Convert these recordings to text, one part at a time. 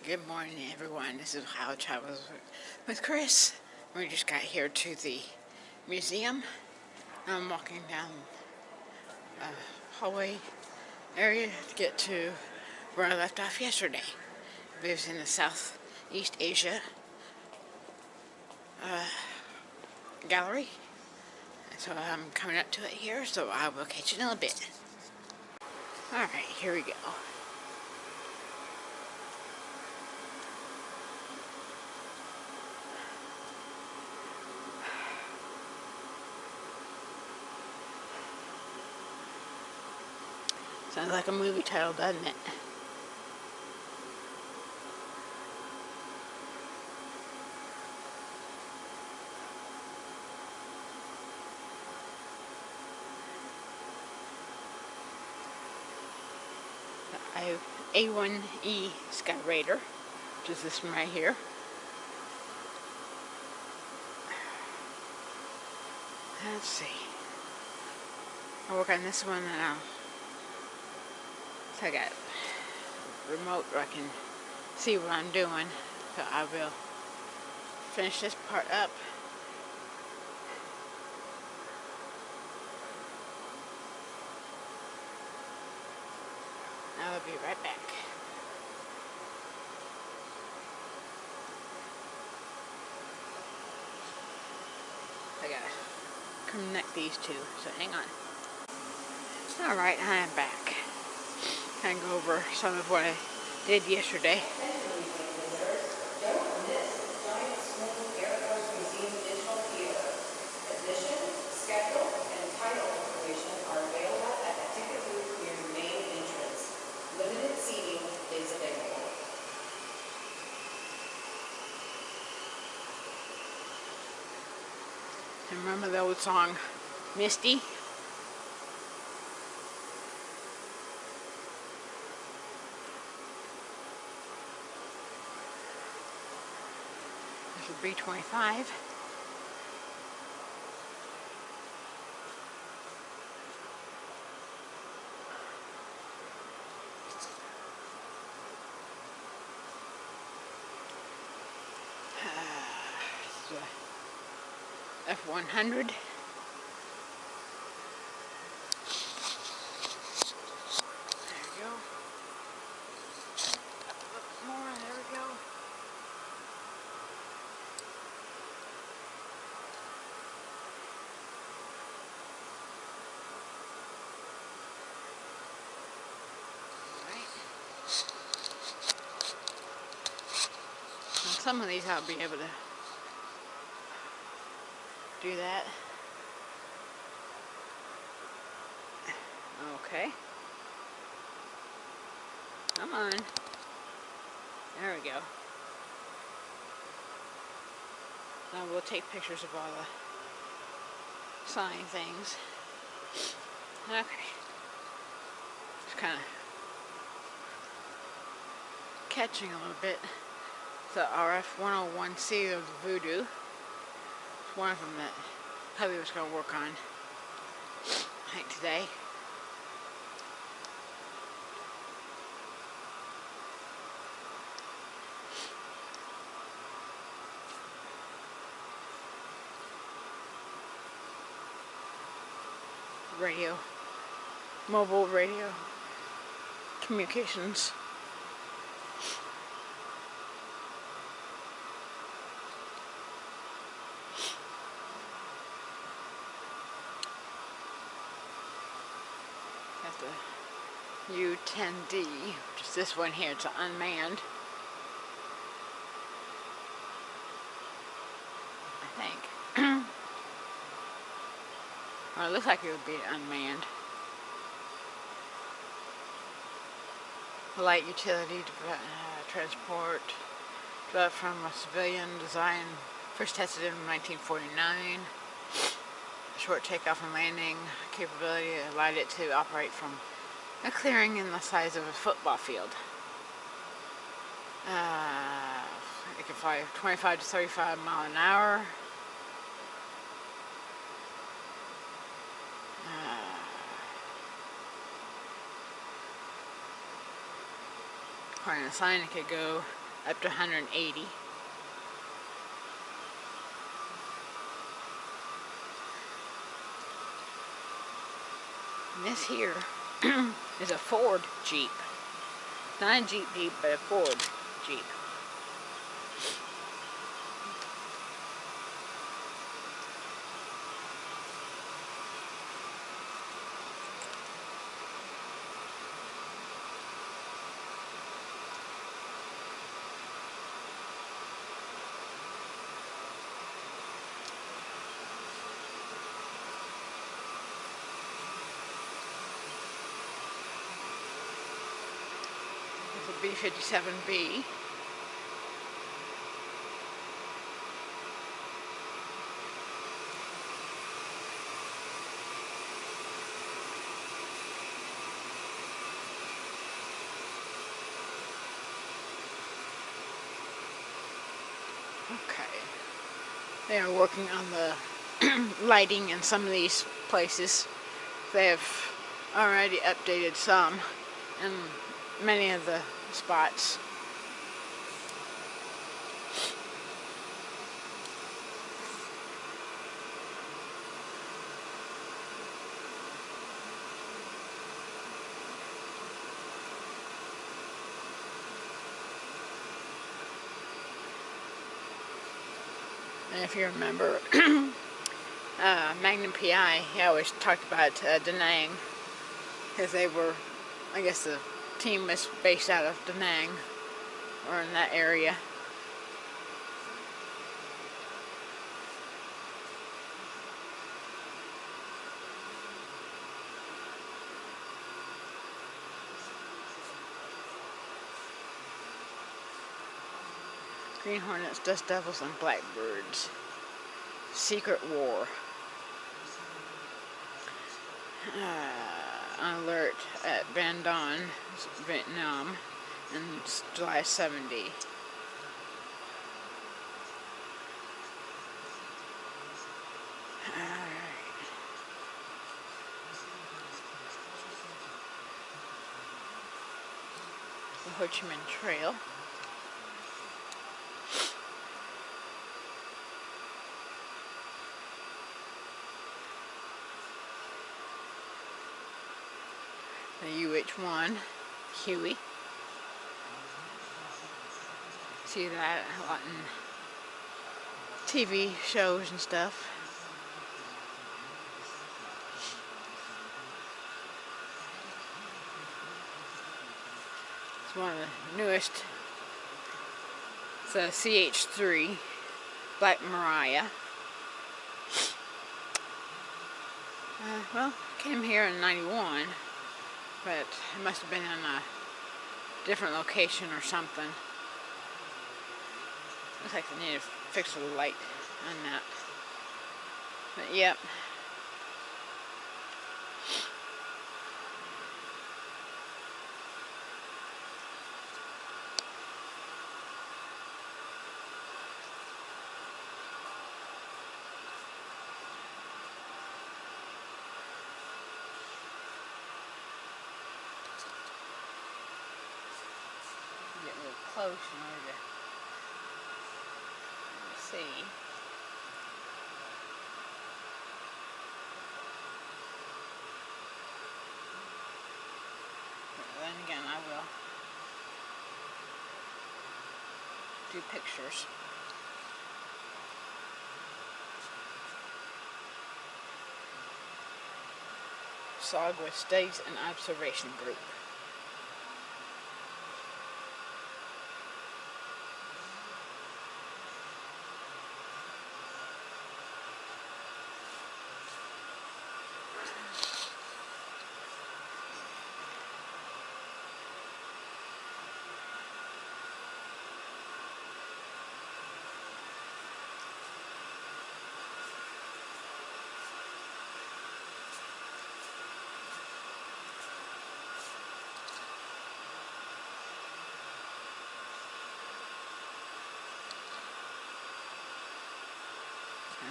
Good morning, everyone. This is How Travels with Chris. We just got here to the museum. I'm walking down a hallway area to get to where I left off yesterday. It was in the Southeast Asia gallery. So I'm coming up to it here, so I will catch you in a little bit. Alright, here we go. Sounds like a movie title, doesn't it? The A1E Sky Raider, which is this one right here. Let's see. I'll work on this one and so I got a remote where I can see what I'm doing. So I will finish this part up. I will be right back. I gotta connect these two, so hang on. Alright, I am back. I'm going to go over some of what I did yesterday. Remember the old song, Misty? This is B25. F100. There we go. A little more, there we go. Alright. Some of these I'll be able to do that. Okay. Come on. There we go. Now we'll take pictures of all the sign things. Okay. Just kind of catching a little bit. The RF101C of the Voodoo. It's one of them that hubby was going to work on, I think, today. Radio, mobile radio communications. Got the U10D, which is this one here. It's unmanned, I think. Well, it looks like it would be unmanned. Light utility transport, developed from a civilian design, first tested in 1949. Short takeoff and landing capability allowed it to operate from a clearing in the size of a football field. It can fly 25 to 35 miles an hour. According to the sign, it could go up to 180. And this here is a Ford Jeep. Not a Jeep, but a Ford Jeep. It's a B57B. Okay. They are working on the lighting in some of these places. They have already updated some in many of the spots. And if you remember, Magnum PI, he always talked about Da Nang, because they were, I guess the team was based out of Da Nang, or in that area. Green Hornets, Dust Devils, and Blackbirds. Secret War. Alert at Ban Don, Vietnam, in July 70. The Ho Chi Minh Trail. The UH-1, Huey. See that a lot in TV shows and stuff. It's one of the newest. It's a CH-3, Black Mariah. Well, came here in '91, but it must have been in a different location or something. Looks like they need to fix the light on that. But yep. Get a little close in order to see. But then again, I will do pictures. Sagwa Studies and Observation Group.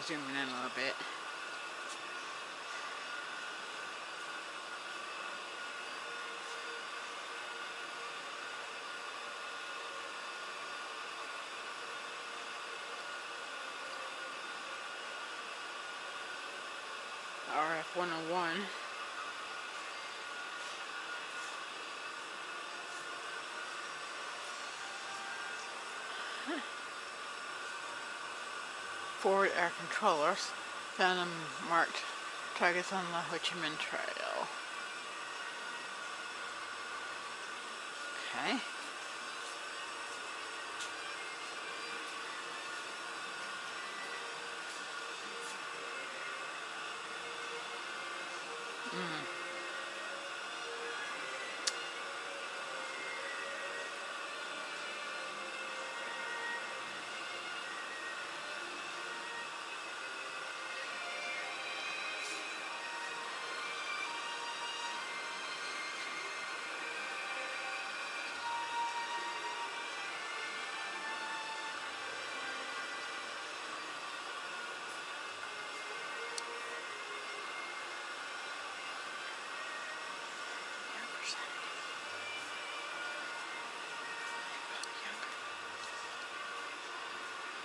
Zooming in a little bit. 101. Forward air controllers. Found them marked targets on the Ho Chi Minh Trail. Okay.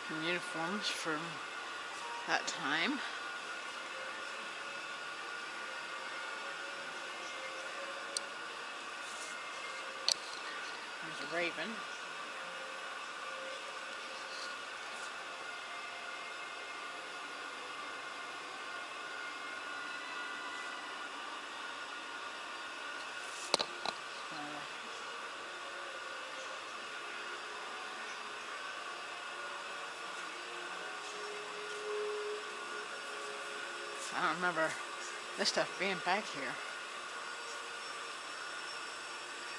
Some uniforms from that time. There's a raven. I don't remember this stuff being back here.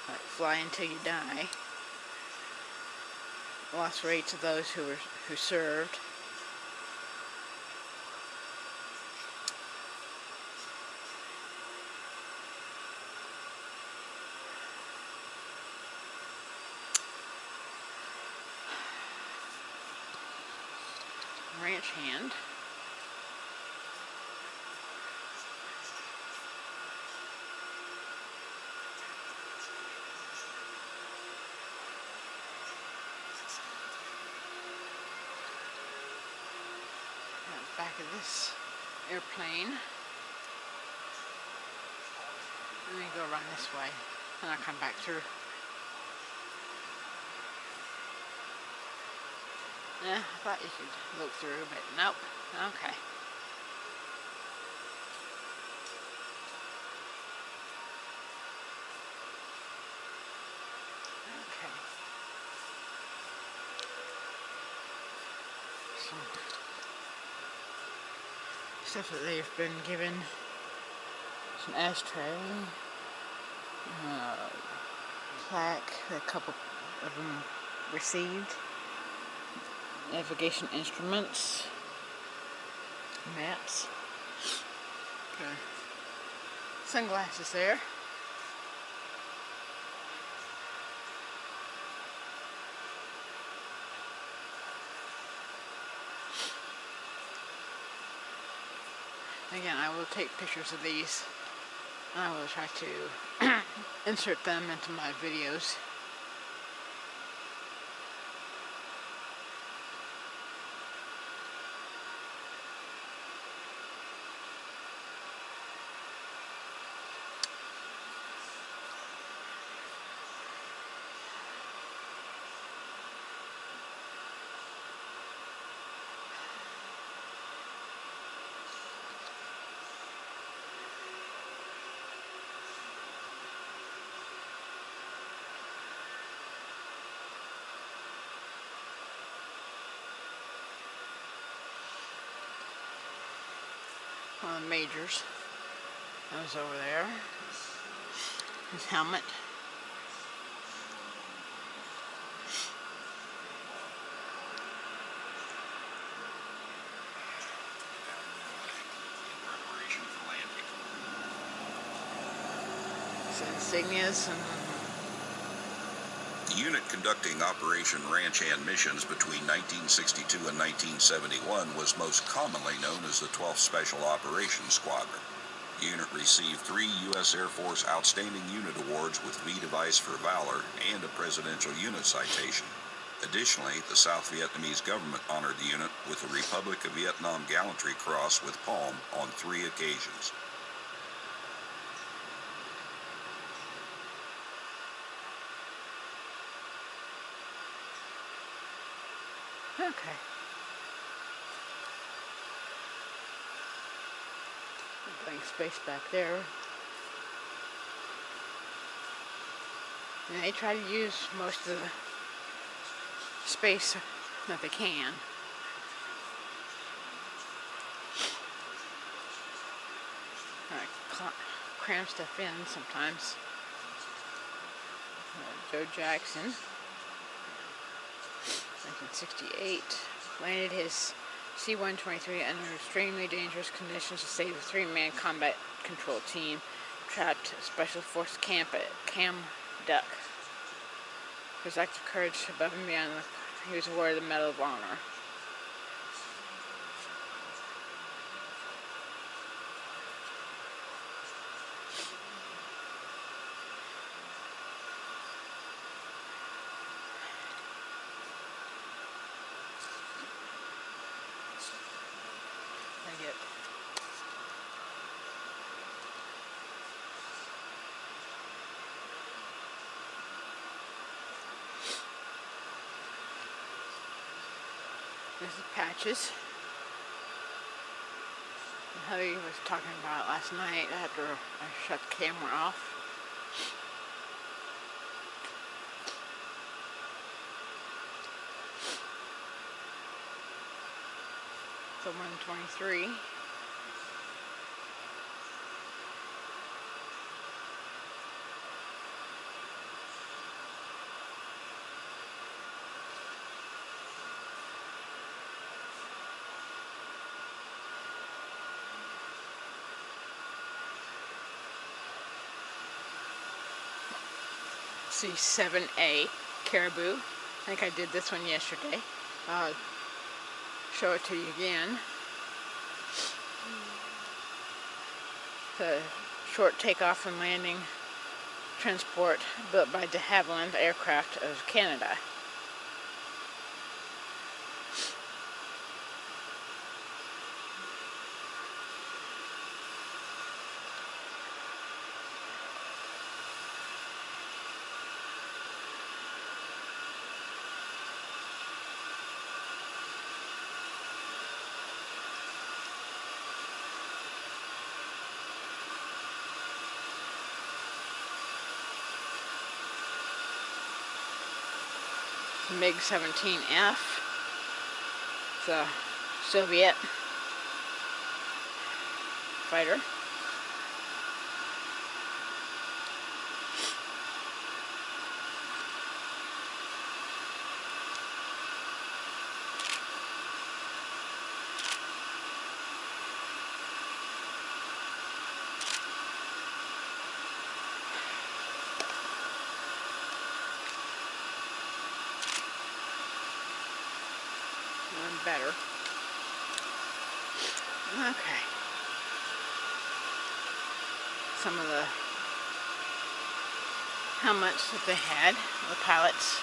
Like Fly Until You Die. Lost rates of those who served. Ranch hand. Back of this airplane. Let me go around this way and I'll come back through. Yeah, I thought you could look through, but nope. Okay. Okay. Some stuff that they've been given. Some ashtray. Plaque. A couple of them received. Navigation instruments. Maps. Okay. Sunglasses there. Again, I will take pictures of these and I will try to insert them into my videos. One of the majors. That was over there. His helmet. His insignias and the unit conducting Operation Ranch Hand missions between 1962 and 1971 was most commonly known as the 12th Special Operations Squadron. The unit received 3 U.S. Air Force Outstanding Unit Awards with V Device for Valor and a Presidential Unit Citation. Additionally, the South Vietnamese government honored the unit with the Republic of Vietnam Gallantry Cross with Palm on 3 occasions. Okay. Blank space back there. And they try to use most of the space that they can. Cram stuff in sometimes. Joe Jackson, 1968, landed his C-123 under extremely dangerous conditions to save a three-man combat control team trapped Special Forces camp at Cam Duck. For his act of courage above and beyond, he was awarded the Medal of Honor. This is Patches. Heather was talking about it last night after I shut the camera off. The 123. C7A Caribou. I think I did this one yesterday. I'll show it to you again. The short takeoff and landing transport built by de Havilland Aircraft of Canada. MiG-17F, the Soviet fighter. Better. Okay. Some of the helmets that they had, the pilots.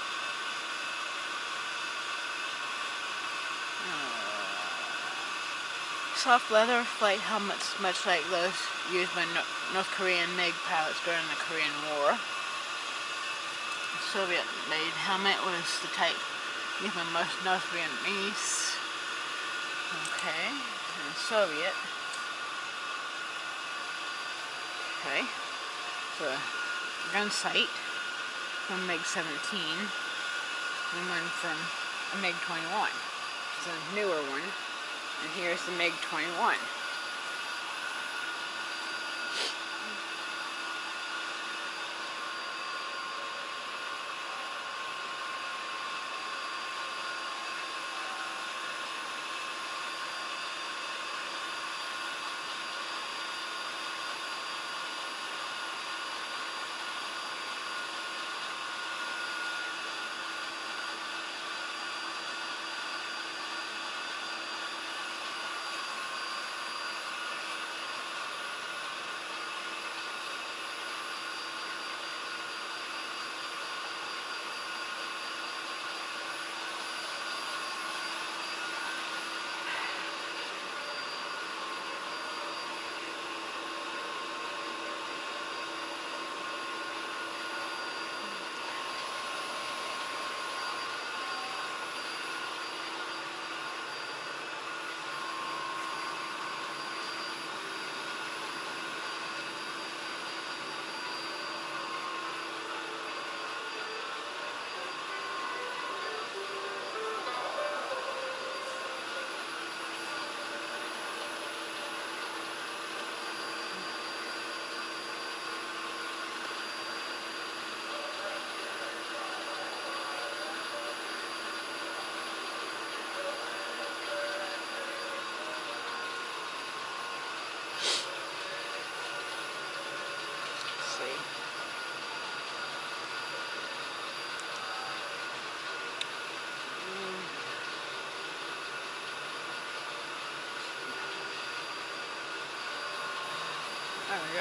Soft leather flight helmets, much like those used by North Korean MiG pilots during the Korean War. The Soviet-made helmet was the type given most North Vietnamese. Okay, and Soviet. Okay, the gun sight from MiG-17, and one from a MiG-21. It's a newer one, and here's the MiG-21.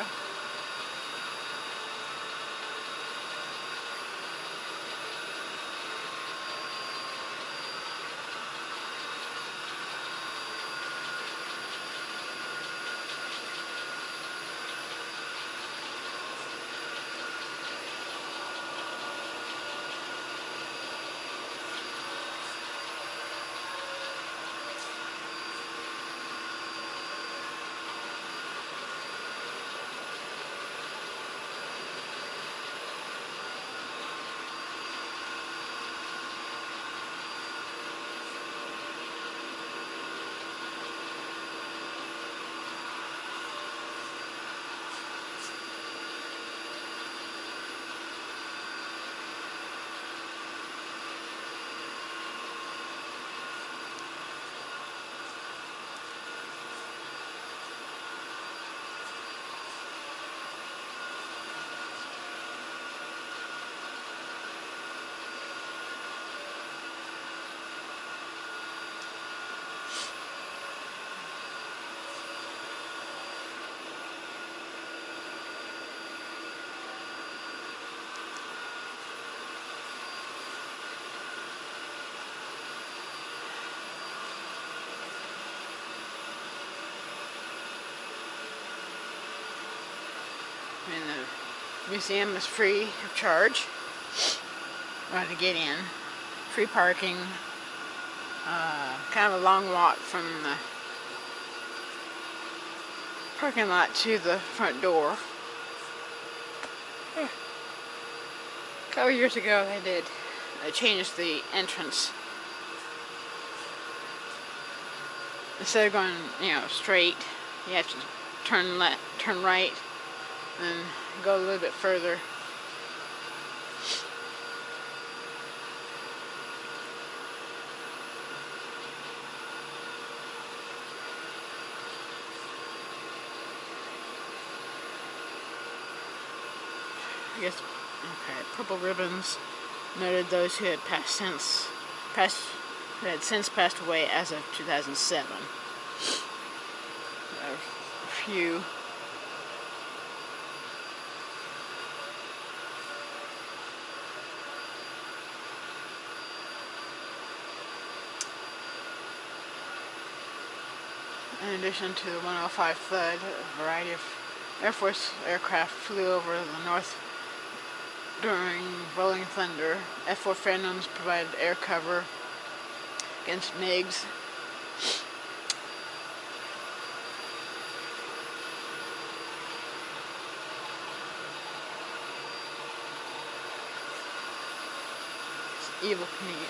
go. And the museum is free of charge to get in. Free parking. Kind of a long walk from the parking lot to the front door. A couple years ago they changed the entrance. Instead of going, straight, you have to turn right, and go a little bit further. I guess, okay, purple ribbons noted those who had since passed away as of 2007. A few. In addition to the 105 flood, a variety of Air Force aircraft flew over the north during rolling thunder. F-4 Phantoms provided air cover against MiGs. Evil Knievel.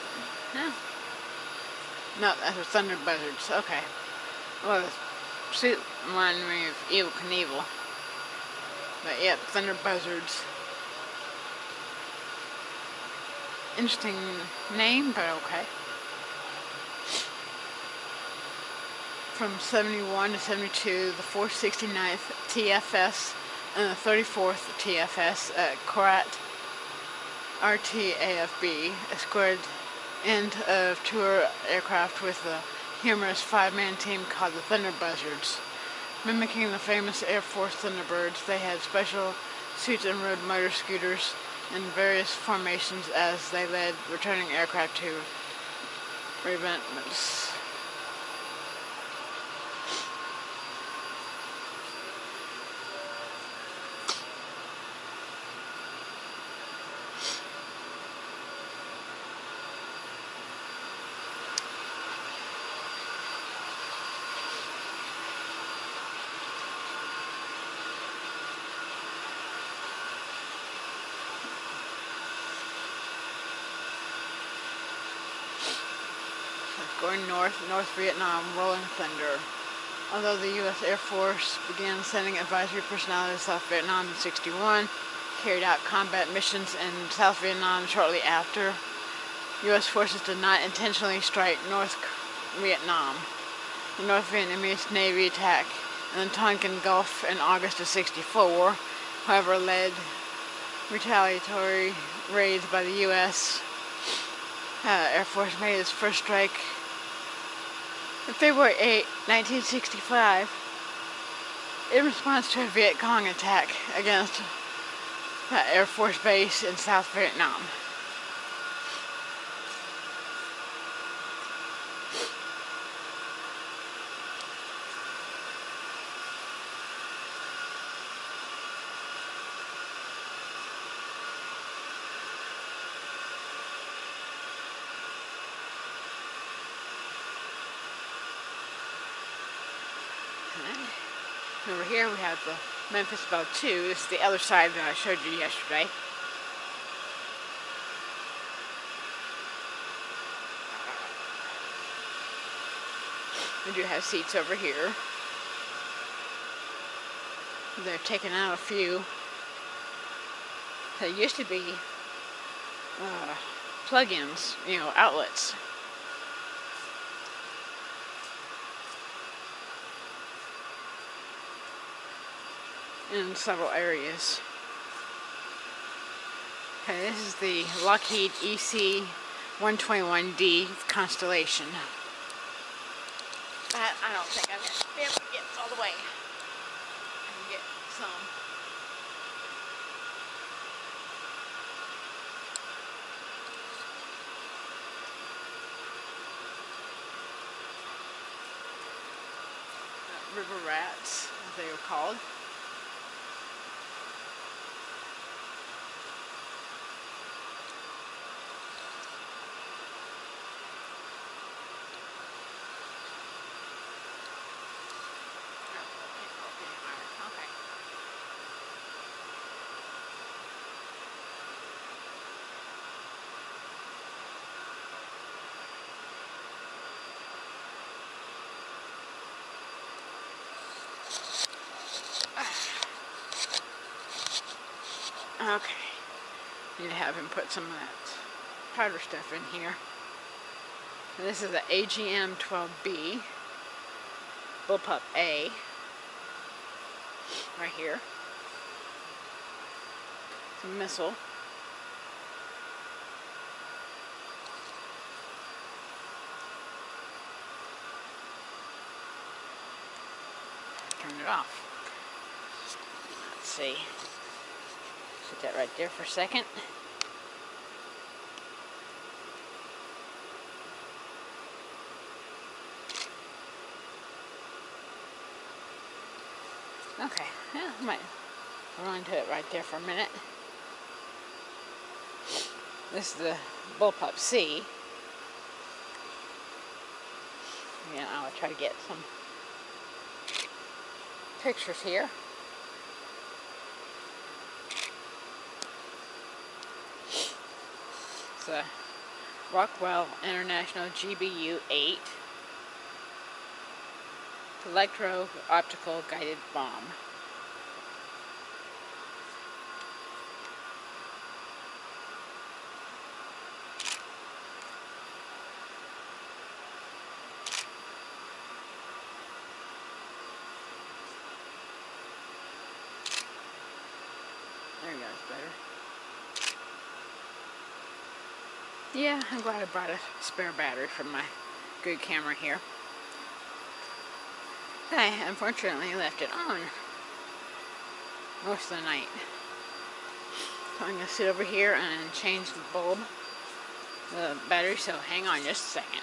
Huh? No, that's a Thunder Buzzards. Okay. Well, the suit reminded me of Evil Knievel. But yeah, Thunder Buzzards. Interesting name, but okay. From 71 to 72, the 469th TFS and the 34th TFS at Korat RTAFB escorted end of tour aircraft with a humorous five-man team called the Thunder Buzzards. Mimicking the famous Air Force Thunderbirds, they had special suits and rode motor scooters in various formations as they led returning aircraft to revetments. Going north, North Vietnam, rolling thunder. Although the U.S. Air Force began sending advisory personnel to South Vietnam in '61, carried out combat missions in South Vietnam shortly after, U.S. forces did not intentionally strike North Vietnam. The North Vietnamese Navy attack in the Tonkin Gulf in August of '64, however, led retaliatory raids by the U.S. Air Force made its first strike on February 8, 1965. in response to a Viet Cong attack against the Air Force base in South Vietnam. Over here we have the Memphis Belle 2. This is the other side that I showed you yesterday. We do have seats over here. They're taking out a few. They used to be plug-ins, outlets. In several areas. Okay, this is the Lockheed EC-121D Constellation. That I don't think I'm going to be able to get all the way. I can get some. River rats, as they were called. Okay, need to have him put some of that powder stuff in here. And this is the AGM-12B Bullpup A right here. It's a missile. Turn it off. Let's see. Put that right there for a second. Okay, yeah, I might run to it right there for a minute. This is the Bullpup C. Yeah, I'll try to get some pictures here. It's a Rockwell International GBU-8 electro-optical guided bomb. There you go, it's better. Yeah, I'm glad I brought a spare battery from my good camera here. I unfortunately left it on most of the night. So I'm going to sit over here and change the bulb, the battery, so hang on just a second.